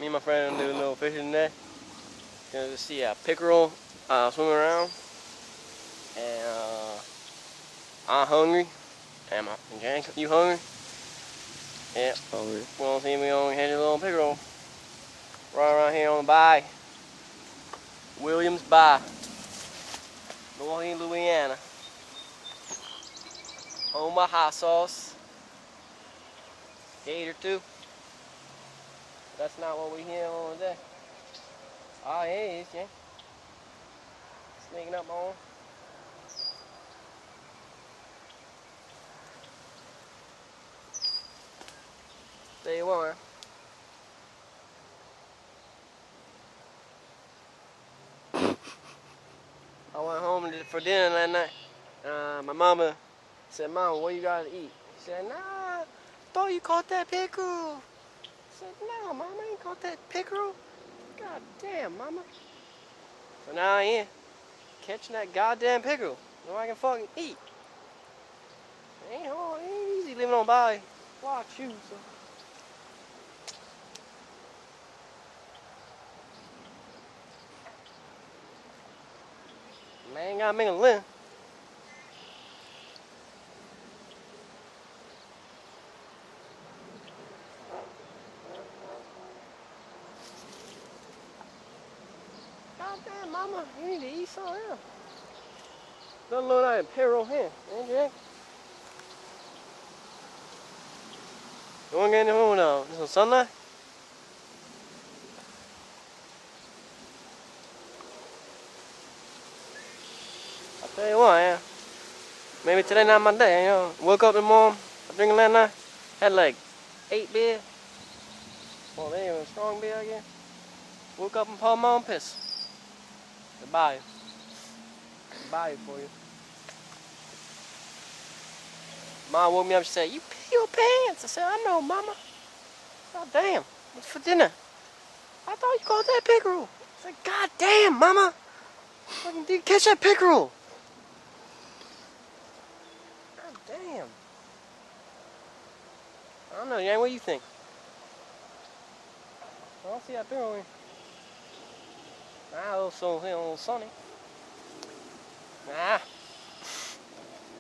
Me and my friend do a little fishing today. Gonna see a pickerel swimming around, and I'm hungry. Am I? Jack, you hungry? Yeah. Hungry. We gonna see me on catch a little pickerel right around here on the bay, Williams Bay, Northern Louisiana. On my hot sauce. Gator too. That's not what we here on today. Oh, here he is, yeah. Sneaking up on. There you are. I went home for dinner that night. My mama said, "Mama, what you gotta eat?" She said, "Nah, I thought you caught that pickerel." I said, "Nah, Mama, I ain't caught that pickerel." God damn, Mama. So now I am catching that goddamn pickerel. So I can fucking eat. It ain't hard, it ain't easy living on Bali. Watch you, so. Man, gotta make a living. Goddamn, Mama, you need to eat something else. Don't look like a pickerel here, ain't you? You wanna get in the moon now? This is sunlight? I tell you what, yeah. Maybe today not my day, you know. Woke up in the morning, I drinking last night, had like 8 beer. Well, they ain't even strong beer, I guess. Woke up and pulled my own piss. Goodbye. Goodbye for you. Mom woke me up and said, "You pee your pants." I said, "I know, Mama." God damn, what's for dinner? I thought you caught that pickerel. I said, "God damn, Mama. Fucking did catch that pickerel." God damn. I don't know, Yang, what do you think? I don't see that pickerel here. Nah, a little sunny. Nah.